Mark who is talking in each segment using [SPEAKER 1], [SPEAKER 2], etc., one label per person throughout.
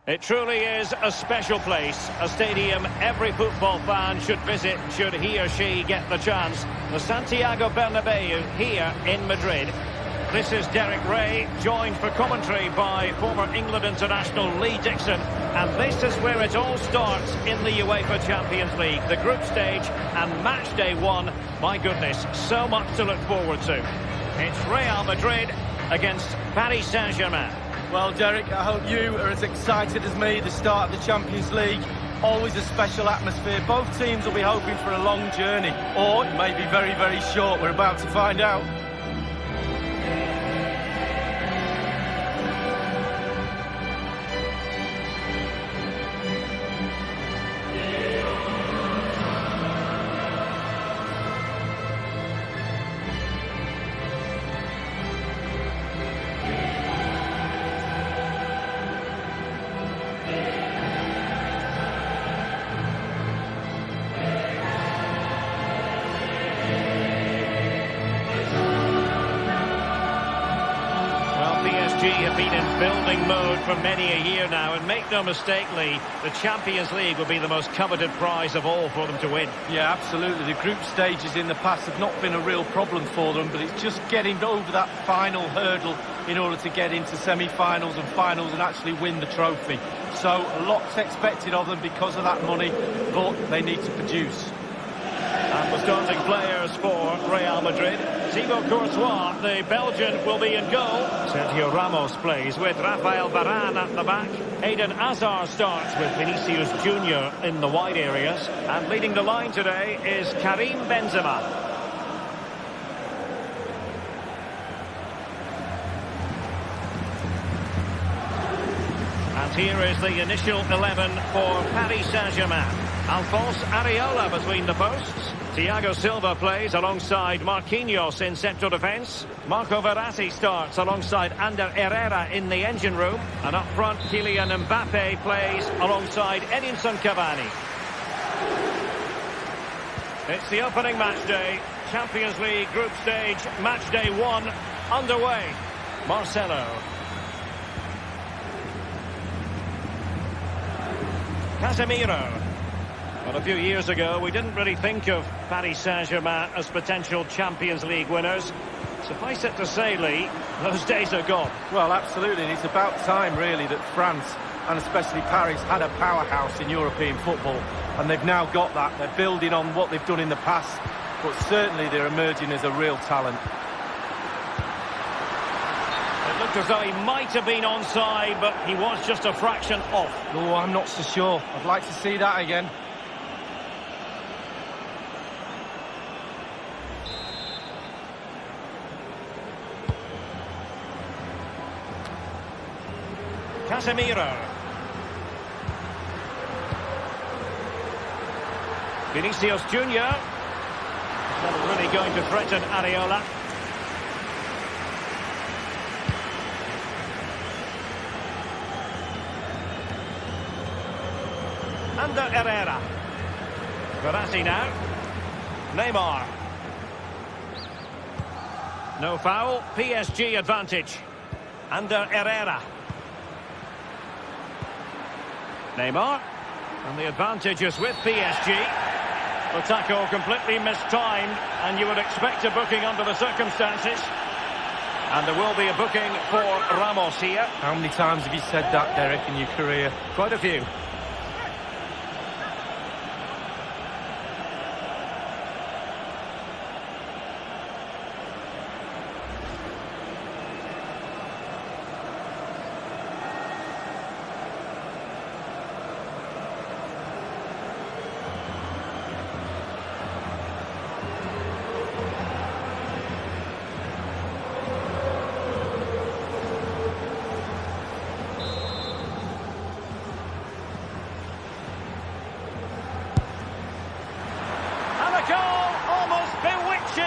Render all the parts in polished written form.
[SPEAKER 1] It truly is a special place, a stadium every football fan should visit should he or she get the chance. The Santiago Bernabeu here in Madrid. This is Derek Ray, joined for commentary by former England international Lee Dixon. And this is where it all starts in the UEFA Champions League. The group stage and match day one. My goodness, so much to look forward to. It's Real Madrid against Paris Saint-Germain.
[SPEAKER 2] Well, Derek, I hope you are as excited as me. The start of the Champions League, always a special atmosphere. Both teams will be hoping for a long journey, or it may be very, very short. We're about to find out.
[SPEAKER 1] PSG have been in building mode for many a year now, and make no mistake, Lee, the Champions League will be the most coveted prize of all for them to win.
[SPEAKER 2] Yeah, absolutely. The group stages in the past have not been a real problem for them, but it's just getting over that final hurdle in order to get into semi-finals and finals and actually win the trophy. So a lot's expected of them because of that money, but they need to produce.
[SPEAKER 1] And the starting players for Real Madrid. Thibaut Courtois, the Belgian, will be in goal. Sergio Ramos plays with Rafael Varane at the back. Eden Hazard starts with Vinicius Junior in the wide areas. And leading the line today is Karim Benzema. And here is the initial 11 for Paris Saint-Germain. Alphonse Areola between the posts. Thiago Silva plays alongside Marquinhos in central defence. Marco Verratti starts alongside Ander Herrera in the engine room. And up front, Kylian Mbappe plays alongside Edinson Cavani. It's the opening match day. Champions League group stage, match day one, underway. Marcelo. Casemiro. Well, a few years ago, we didn't really think of Paris Saint-Germain as potential Champions League winners. Suffice it to say, Lee, those days are gone.
[SPEAKER 2] Well, absolutely. And it's about time, really, that France, and especially Paris, had a powerhouse in European football. And they've now got that. They're building on what they've done in the past. But certainly they're emerging as a real talent.
[SPEAKER 1] It looked as though he might have been onside, but he was just a fraction off.
[SPEAKER 2] Oh, I'm not so sure. I'd like to see that again.
[SPEAKER 1] Casemiro. Vinicius Junior. Not really going to threaten Areola. Ander Herrera. Verratti now. Neymar. No foul. PSG advantage. Ander Herrera. Neymar, and the advantage is with PSG. The tackle completely mistimed, and you would expect a booking under the circumstances. And there will be a booking for Ramos here.
[SPEAKER 2] How many times have you said that, Derek, in your career?
[SPEAKER 1] Quite a few.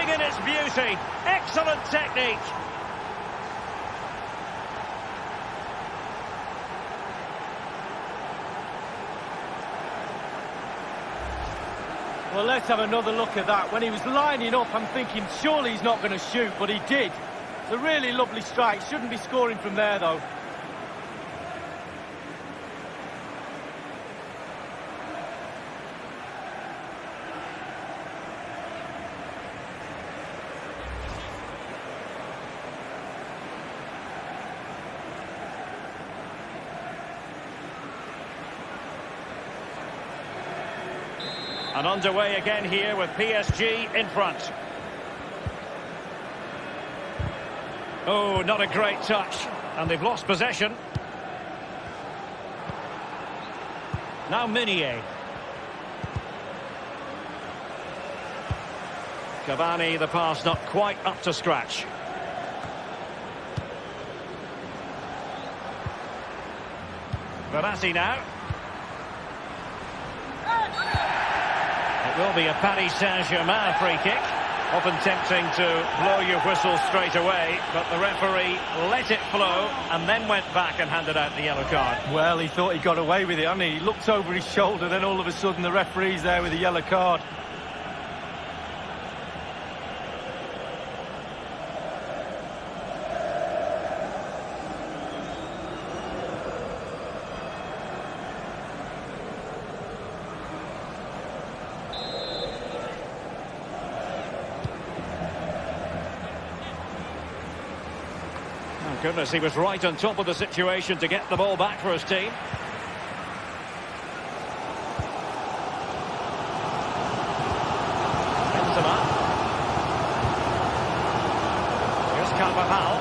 [SPEAKER 1] In its beauty, excellent technique.
[SPEAKER 2] Well, let's have another look at that. When he was lining up, I'm thinking surely he's not going to shoot, but he did. It's a really lovely strike. Shouldn't be scoring from there, though.
[SPEAKER 1] And underway again here with PSG in front. Oh, not a great touch. And they've lost possession. Now Meunier. Cavani, the pass not quite up to scratch. Verratti now. It will be a Paris Saint-Germain free kick. Often tempting to blow your whistle straight away, but the referee let it flow and then went back and handed out the yellow card.
[SPEAKER 2] Well, he thought he got away with it, hadn't he? He looked over his shoulder, then all of a sudden the referee's there with a yellow card.
[SPEAKER 1] Oh, goodness, he was right on top of the situation to get the ball back for his team. Benzema. Here's Carvajal.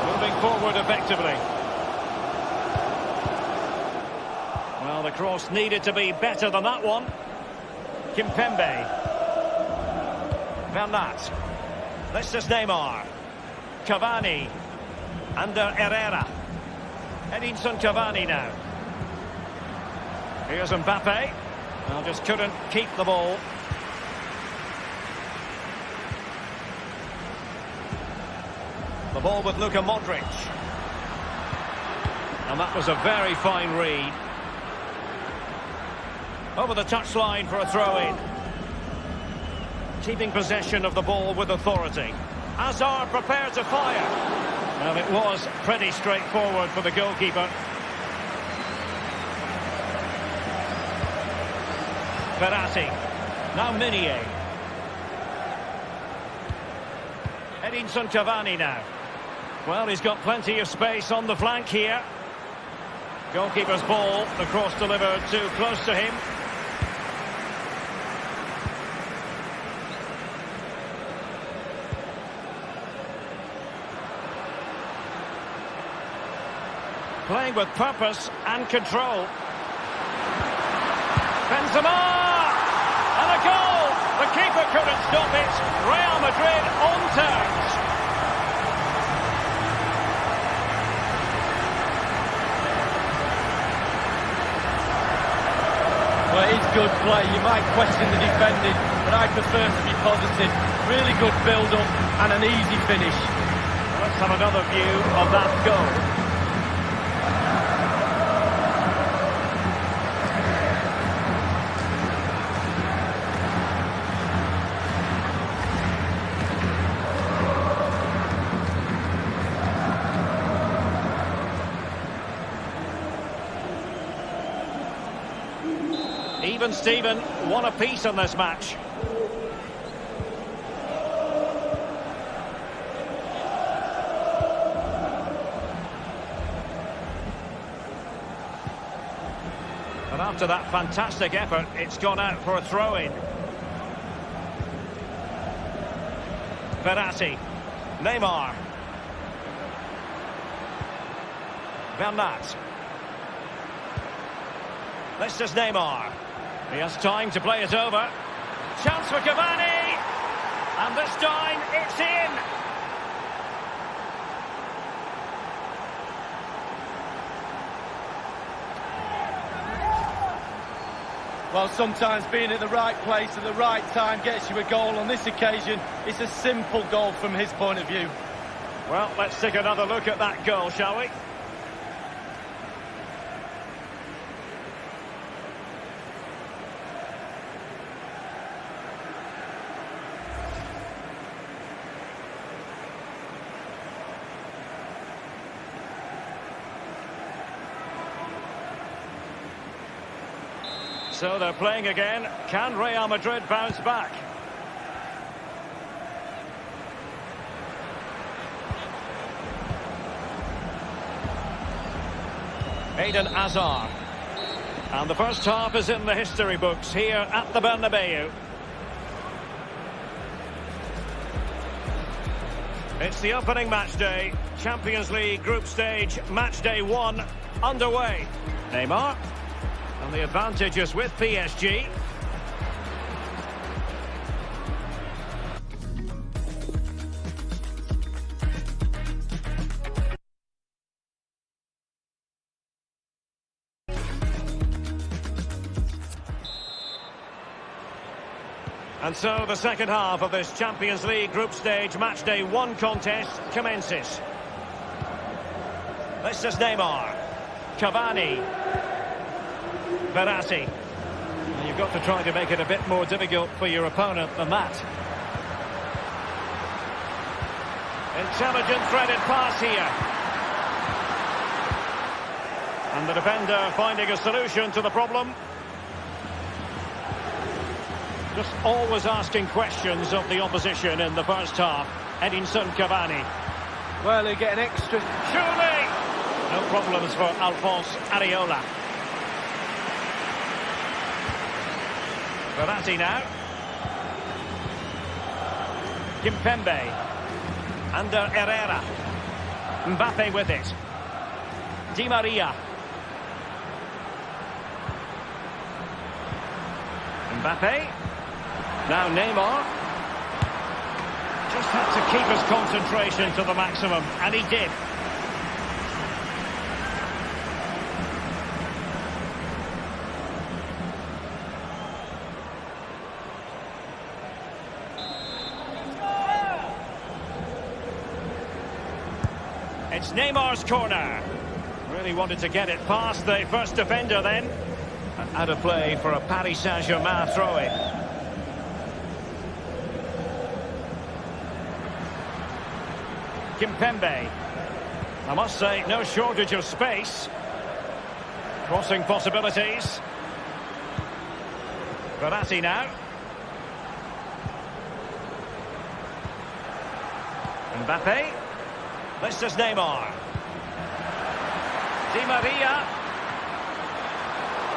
[SPEAKER 1] Moving forward effectively. Well, the cross needed to be better than that one. Kimpembe. Bernat. This is Neymar. Cavani. Under Herrera. Edinson Cavani now. Here's Mbappe. Well, just couldn't keep the ball. The ball with Luka Modric. And that was a very fine read. Over the touchline for a throw-in. Keeping possession of the ball with authority. Hazard prepared to fire. Well, it was pretty straightforward for the goalkeeper. Verratti. Now Meunier. Edinson Cavani now. Well, he's got plenty of space on the flank here. Goalkeeper's ball, the cross delivered too close to him. Playing with purpose and control. Benzema! And a goal! The keeper couldn't stop it. Real Madrid on terms.
[SPEAKER 2] Well, it's good play. You might question the defending, but I prefer to be positive. Really good build-up and an easy finish.
[SPEAKER 1] Let's have another view of that goal. Even Steven, one apiece in this match. And after that fantastic effort, it's gone out for a throw-in. Verratti. Neymar. Bernat. This is Neymar. He has time to play it over. Chance for Cavani. And this time, it's in.
[SPEAKER 2] Well, sometimes being at the right place at the right time gets you a goal. On this occasion, it's a simple goal from his point of view.
[SPEAKER 1] Well, let's take another look at that goal, shall we? So they're playing again. Can Real Madrid bounce back? Eden Hazard. And the first half is in the history books here at the Bernabeu. It's the opening match day. Champions League group stage, match day 1 underway. Neymar. And the advantage is with PSG. And so the second half of this Champions League group stage match day 1 contest commences. This is Neymar. Cavani. Verratti. And you've got to try to make it a bit more difficult for your opponent than that. Intelligent threaded pass here. And the defender finding a solution to the problem. Just always asking questions of the opposition in the first half. Edinson Cavani.
[SPEAKER 2] Well, they get an extra.
[SPEAKER 1] Surely! No problems for Alphonse Areola. Verratti now. Kimpembe. Under Herrera. Mbappe with it. Di Maria. Mbappe. Now Neymar. Just had to keep his concentration to the maximum, and he did. It's Neymar's corner. Really wanted to get it past the first defender then. Out of play for a Paris Saint-Germain throw-in. Kimpembe. I must say, no shortage of space. Crossing possibilities. Verratti now. Mbappe. This is Neymar. Di Maria.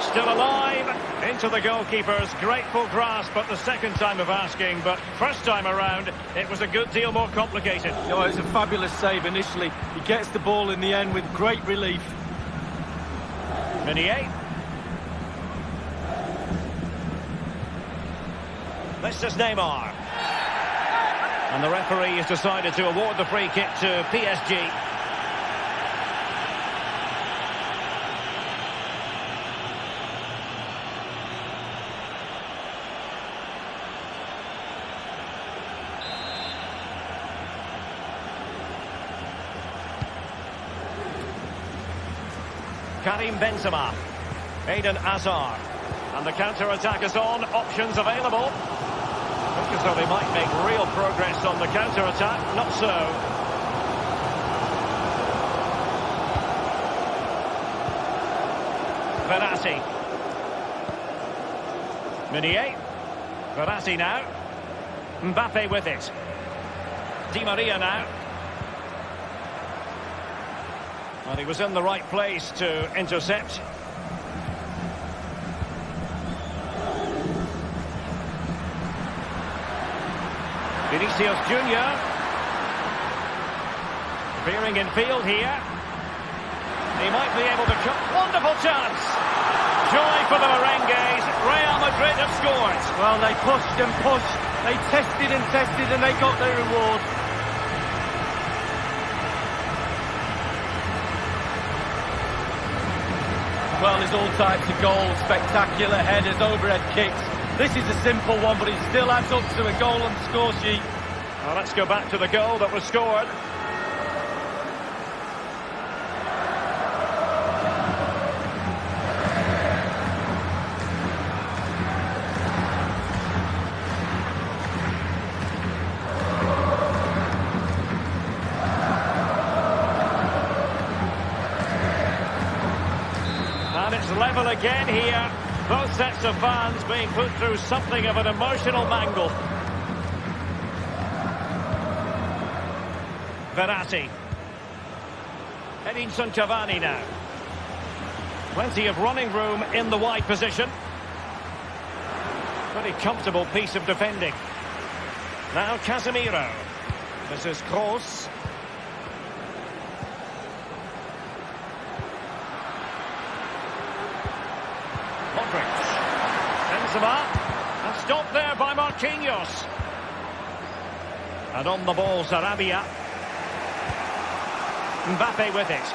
[SPEAKER 1] Still alive. Into the goalkeeper's grateful grasp at the second time of asking, but first time around, it was a good deal more complicated.
[SPEAKER 2] No, it was a fabulous save initially. He gets the ball in the end with great relief.
[SPEAKER 1] Meunier. This is Neymar. And the referee has decided to award the free kick to PSG. Karim Benzema. Eden Hazard. And the counter-attack is on. Options available. Look as though they might make real progress on the counter-attack. Not so. Verratti. Meunier. Verratti now. Mbappe with it. Di Maria now. Well, he was in the right place to intercept. Vinicius Junior. Veering in field here. He might be able to cut. Wonderful chance. Joy for the Merengues. Real Madrid have scored.
[SPEAKER 2] Well, they pushed and pushed. They tested and tested and they got their reward. Well, there's all types of goals, spectacular headers, overhead kicks. This is a simple one, but it still adds up to a goal on the score sheet.
[SPEAKER 1] Well, let's go back to the goal that was scored. And it's level again here. Both sets of fans being put through something of an emotional mangle. Verratti. Edinson Cavani now. Plenty of running room in the wide position. Pretty comfortable piece of defending. Now Casemiro. This is Kroos. Modric. Benzema. And stopped there by Marquinhos. And on the ball, Sarabia. Mbappe with it.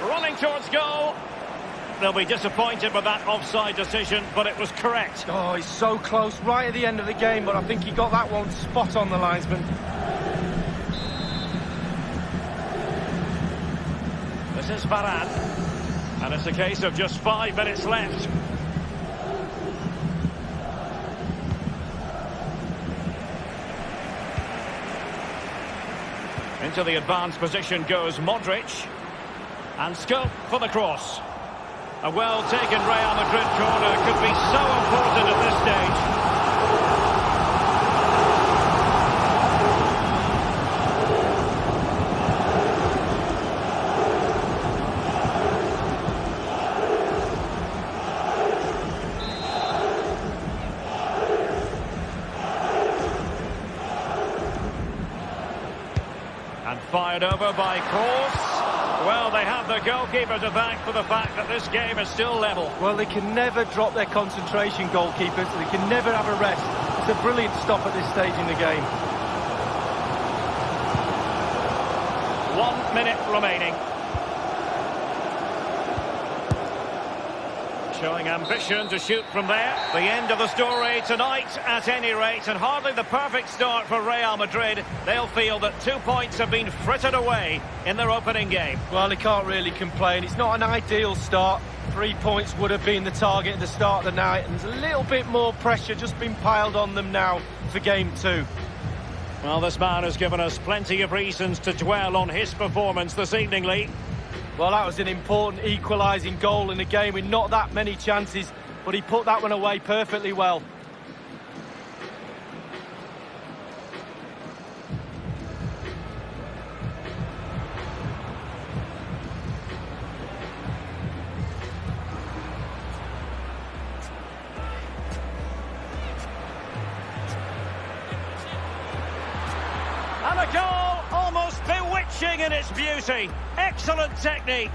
[SPEAKER 1] Running towards goal. They'll be disappointed with that offside decision, but it was correct.
[SPEAKER 2] Oh, he's so close, right at the end of the game, but I think he got that one spot on the linesman.
[SPEAKER 1] This is Varane. And it's a case of just 5 minutes left. Into the advanced position goes Modric. And scope for the cross. A well-taken Real Madrid corner could be so important at this stage. And fired over by Kroos. Well, they have the goalkeeper to thank for the fact that this game is still level.
[SPEAKER 2] Well, they can never drop their concentration, goalkeepers. They can never have a rest. It's a brilliant stop at this stage in the game.
[SPEAKER 1] 1 minute remaining. Showing ambition to shoot from there. The end of the story tonight, at any rate, and hardly the perfect start for Real Madrid. They'll feel that 2 points have been frittered away in their opening game.
[SPEAKER 2] Well, they can't really complain. It's not an ideal start. 3 points would have been the target at the start of the night, and there's a little bit more pressure just been piled on them now for game 2.
[SPEAKER 1] Well, this man has given us plenty of reasons to dwell on his performance this evening, Lee.
[SPEAKER 2] Well, that was an important equalising goal in the game with not that many chances, but he put that one away perfectly well.
[SPEAKER 1] And a goal almost bewitching in its beauty. Excellent technique.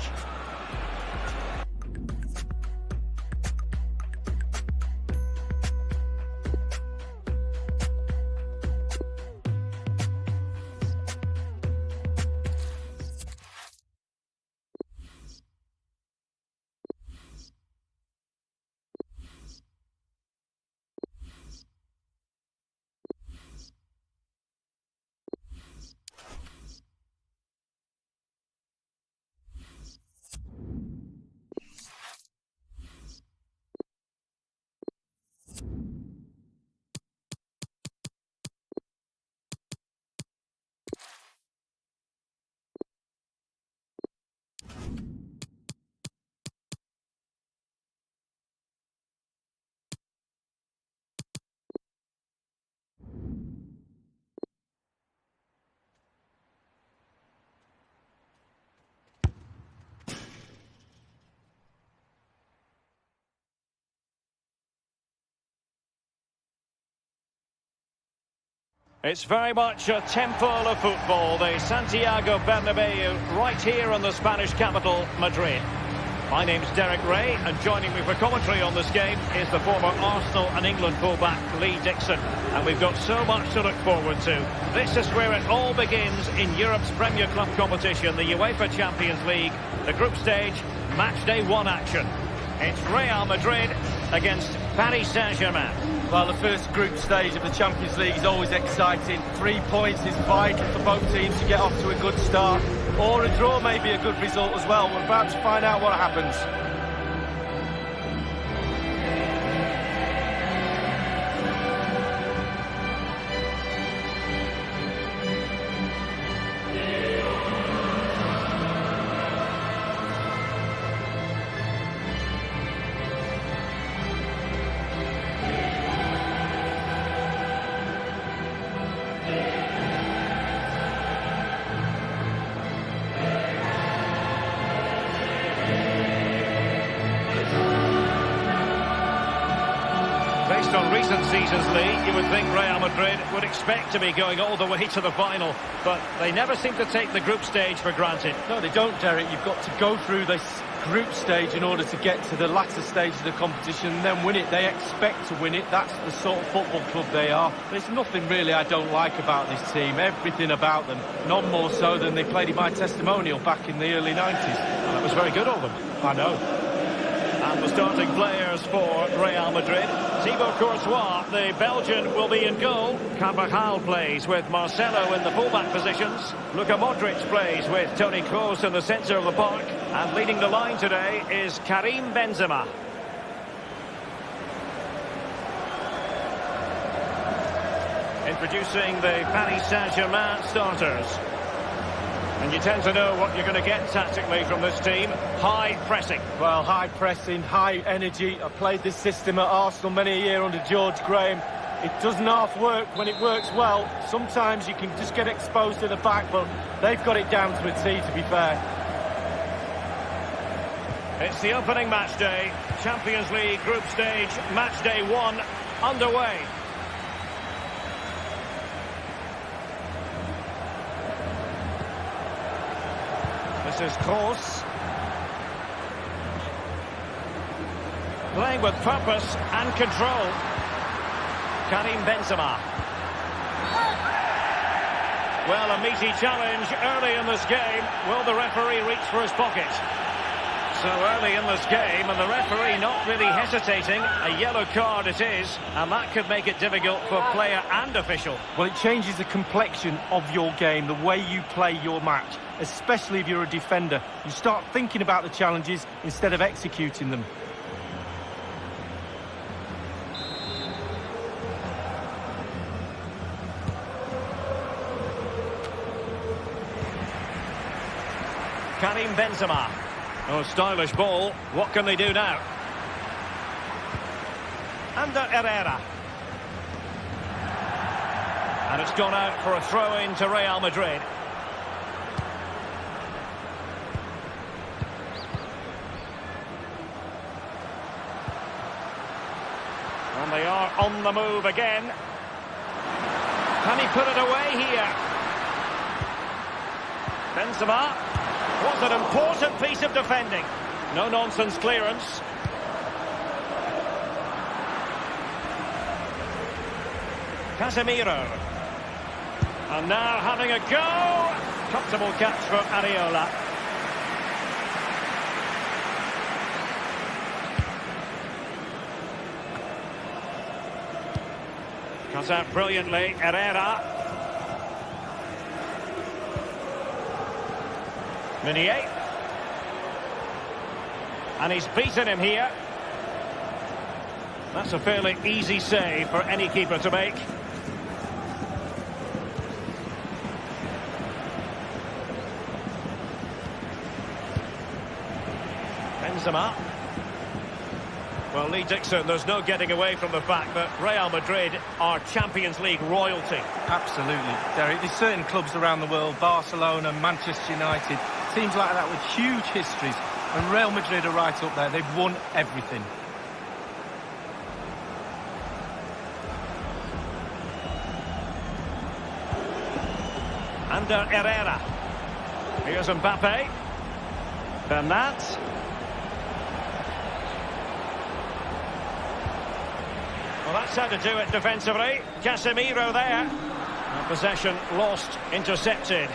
[SPEAKER 1] It's very much a temple of football, the Santiago Bernabeu, right here in the Spanish capital, Madrid. My name's Derek Ray, and joining me for commentary on this game is the former Arsenal and England fullback Lee Dixon. And we've got so much to look forward to. This is where it all begins in Europe's Premier Club competition, the UEFA Champions League, the group stage, match day 1 action. It's Real Madrid against Paris Saint-Germain.
[SPEAKER 2] Well, the first group stage of the Champions League is always exciting. 3 points is vital for both teams to get off to a good start. Or a draw may be a good result as well. We're about to find out what happens.
[SPEAKER 1] In recent seasons, Lee, you would think Real Madrid would expect to be going all the way to the final, but they never seem to take the group stage for granted.
[SPEAKER 2] No, they don't, Derek. You've got to go through this group stage in order to get to the latter stage of the competition and then win it. They expect to win it. That's the sort of football club they are. There's nothing really I don't like about this team. Everything about them. None more so than they played in my testimonial back in the early 90s.
[SPEAKER 1] Well, that was very good of them.
[SPEAKER 2] I know.
[SPEAKER 1] And the starting players for Real Madrid. Thibaut Courtois, the Belgian, will be in goal. Carvajal plays with Marcelo in the fullback positions. Luka Modric plays with Toni Kroos in the centre of the park. And leading the line today is Karim Benzema. Introducing the Paris Saint-Germain starters. And you tend to know what you're going to get tactically from this team. High pressing.
[SPEAKER 2] Well, high pressing, high energy. I played this system at Arsenal many a year under George Graham. It doesn't half work when it works well. Sometimes you can just get exposed to the back, but they've got it down to a T, to be fair.
[SPEAKER 1] It's the opening match day. Champions League group stage, match day 1 underway. This is Kroos. Playing with purpose and control. Karim Benzema. Well, a meaty challenge early in this game. Will the referee reach for his pocket? So early in this game, and the referee not really hesitating. A yellow card it is, and that could make it difficult for player and official.
[SPEAKER 2] Well, it changes the complexion of your game, the way you play your match, especially if you're a defender. You start thinking about the challenges instead of executing them.
[SPEAKER 1] Karim Benzema. Oh, stylish ball. What can they do now? Under Herrera. And it's gone out for a throw-in to Real Madrid. And they are on the move again. Can he put it away here? Benzema. Was an important piece of defending. No-nonsense clearance. Casemiro. And now having a go. Comfortable catch for Areola. Cut out brilliantly, Herrera. Meunier. And he's beaten him here. That's a fairly easy save for any keeper to make. Benzema. Well, Lee Dixon, there's no getting away from the fact that Real Madrid are Champions League royalty.
[SPEAKER 2] Absolutely, Derek. There's certain clubs around the world, Barcelona, Manchester United, teams like that with huge histories, and Real Madrid are right up there. They've won everything.
[SPEAKER 1] Under Herrera. Here's Mbappe. Bernat. Well, that's how to do it defensively. Casemiro there. And possession lost, intercepted.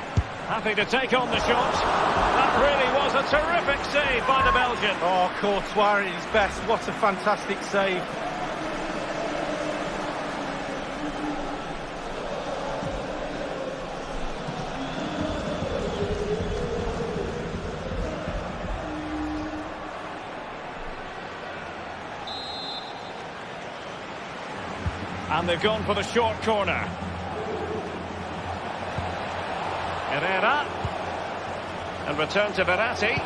[SPEAKER 1] Happy to take on the shot. That really was a terrific save by the Belgian.
[SPEAKER 2] Oh, Courtois at his best. What a fantastic save.
[SPEAKER 1] And they've gone for the short corner. Herrera. And return to Verratti.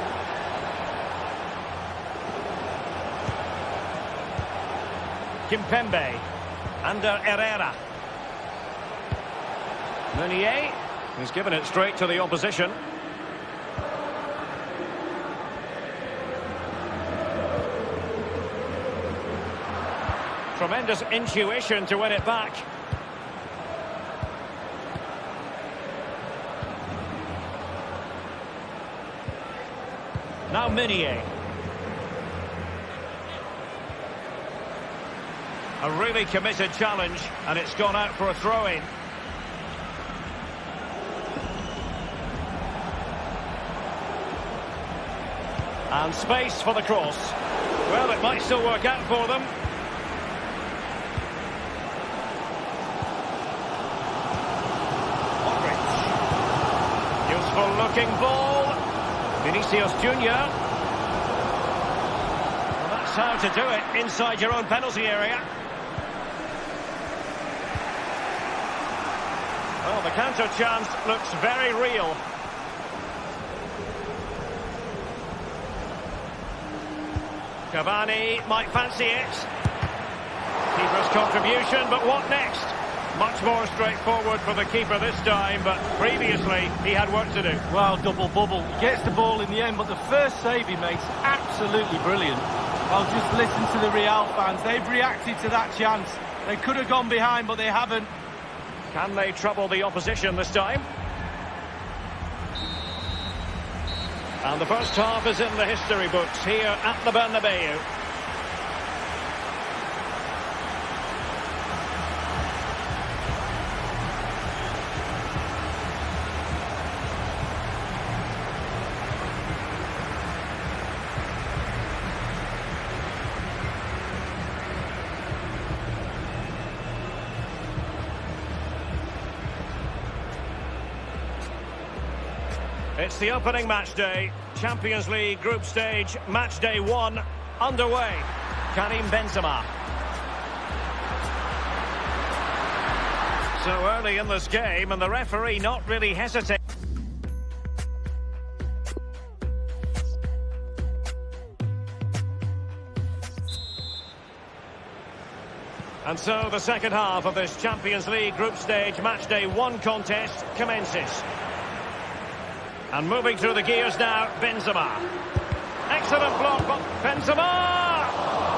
[SPEAKER 1] Kimpembe. Under Herrera. Meunier. He's given it straight to the opposition. From Tremendous intuition to win it back. Now Minier. A really committed challenge, and it's gone out for a throw-in. And space for the cross. Well, it might still work out for them. Modric. Useful-looking ball. Vinicius Junior. Well, that's how to do it inside your own penalty area. Well, the counter chance looks very real. Cavani might fancy it. Keeper's contribution, but what next? Much more straightforward for the keeper this time, but previously he had work to do.
[SPEAKER 2] Well, double bubble. He gets the ball in the end, but the first save he makes, absolutely brilliant. I'll just listen to the Real fans. They've reacted to that chance. They could have gone behind, but they haven't.
[SPEAKER 1] Can they trouble the opposition this time? And the first half is in the history books here at the Bernabeu. It's the opening match day. Champions League group stage, match day 1, underway. Karim Benzema. So early in this game, and the referee not really hesitating. And so the second half of this Champions League group stage, match day 1 contest commences. And moving through the gears now, Benzema. Excellent block, but Benzema!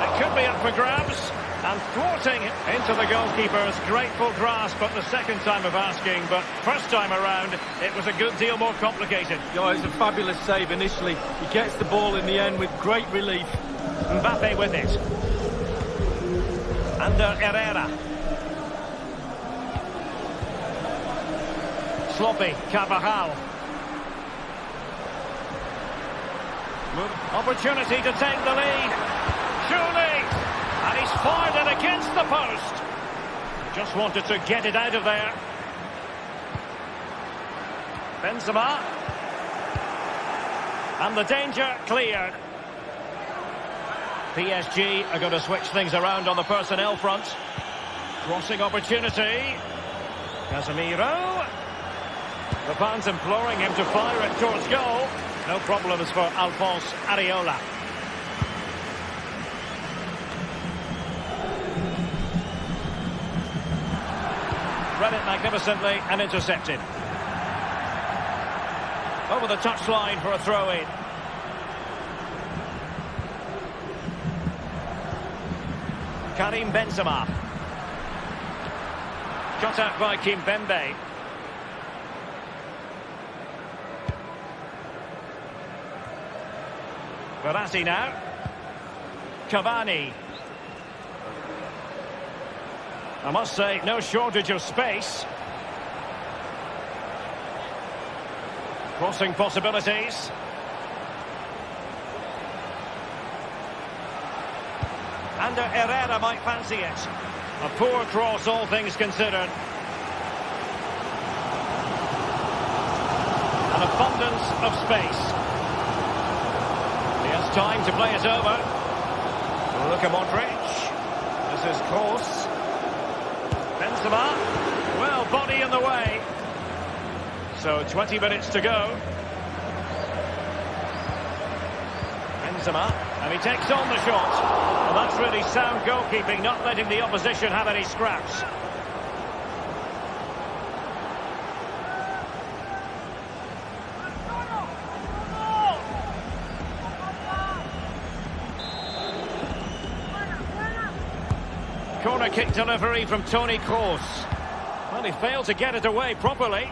[SPEAKER 1] It could be up for grabs. And thwarting into the goalkeeper's grateful grasp at the second time of asking, but first time around, it was a good deal more complicated.
[SPEAKER 2] Yeah, it's a fabulous save initially. He gets the ball in the end with great relief.
[SPEAKER 1] Mbappe with it. Under Herrera. Sloppy, Carvajal. Opportunity to take the lead. Surely! And he's fired it against the post. Just wanted to get it out of there. Benzema. And the danger cleared. PSG are going to switch things around on the personnel front. Crossing opportunity. Casemiro. The fans imploring him to fire it towards goal. No problems for Alphonse Areola. Read it magnificently and intercepted. Over the touchline for a throw-in. Karim Benzema. Shot out by Kimpembe. Verratti now. Cavani. I must say, no shortage of space. Crossing possibilities. And Herrera might fancy it. A poor cross, all things considered. An abundance of space. He has time to play it over. Look at Modric. This is close. Benzema. Well, body in the way. So 20 minutes to go. Benzema. And he takes on the shot. Well, that's really sound goalkeeping, not letting the opposition have any scraps. corner kick delivery from Toni Kroos. Well, he failed to get it away properly.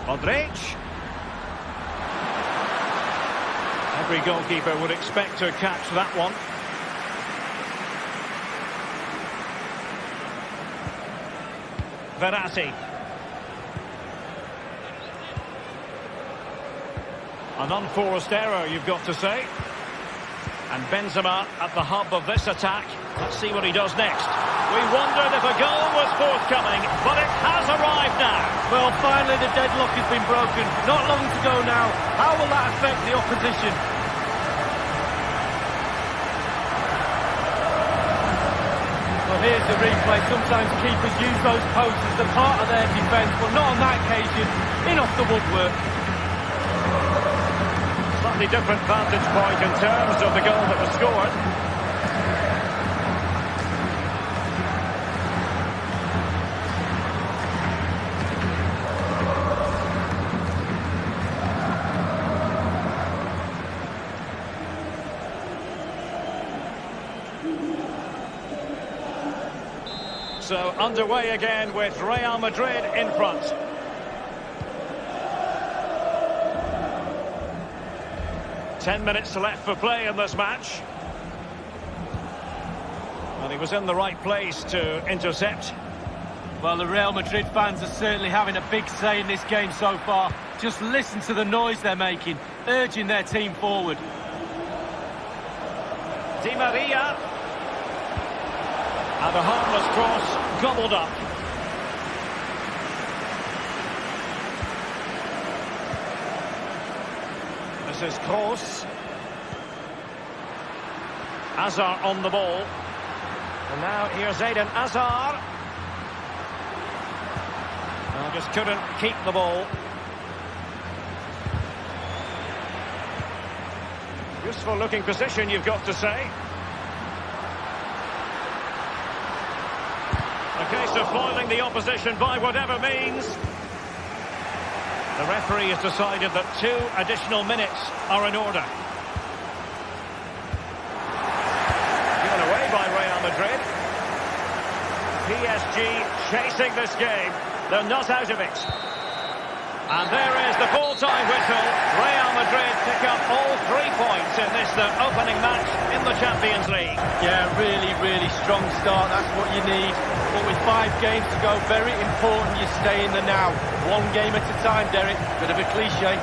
[SPEAKER 1] Modric. Every goalkeeper would expect to catch that one. Verratti. An unforced error, you've got to say. And Benzema at the hub of this attack. Let's see what he does next. We wondered if a goal was forthcoming, but it has arrived now.
[SPEAKER 2] Well, finally the deadlock has been broken. Not long to go now. How will that affect the opposition? Well, here's the replay. Sometimes keepers use those posts as a part of their defence, but not on that occasion. In off the woodwork.
[SPEAKER 1] Slightly different vantage point in terms of the goal that was scored. So underway again with Real Madrid in front. Ten minutes left for play in this match. And he was in the right place to intercept.
[SPEAKER 2] Well, the Real Madrid fans are certainly having a big say in this game so far. Just listen to the noise they're making, urging their team forward.
[SPEAKER 1] Di Maria. And a harmless cross gobbled up. This is Kroos. Hazard on the ball. And now here's Eden Hazard. Well, just couldn't keep the ball. Useful looking position, you've got to say. A case of foiling the opposition by whatever means. The referee has decided that 2 additional minutes are in order. Given away by Real Madrid. PSG chasing this game. They're not out of it. And there is the full-time whistle. Real Madrid pick up all 3 points in this their opening match in the Champions League.
[SPEAKER 2] Yeah, really, really strong start. That's what you need. But with 5 games to go, very important you stay in the now. 1 game at a time, Derek. Bit of a cliche.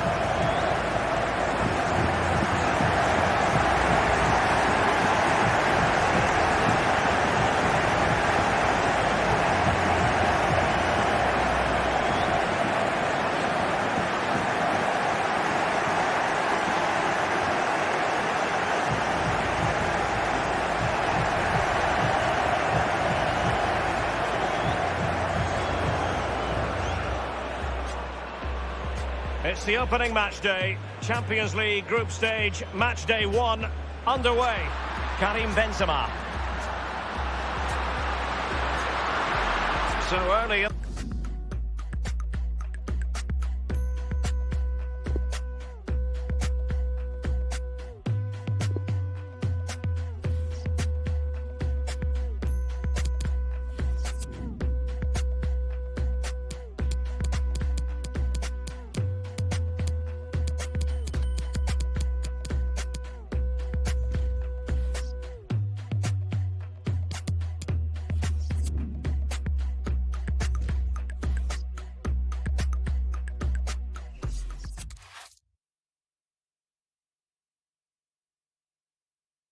[SPEAKER 1] It's the opening match day, Champions League group stage, match day 1, underway. Karim Benzema. So early.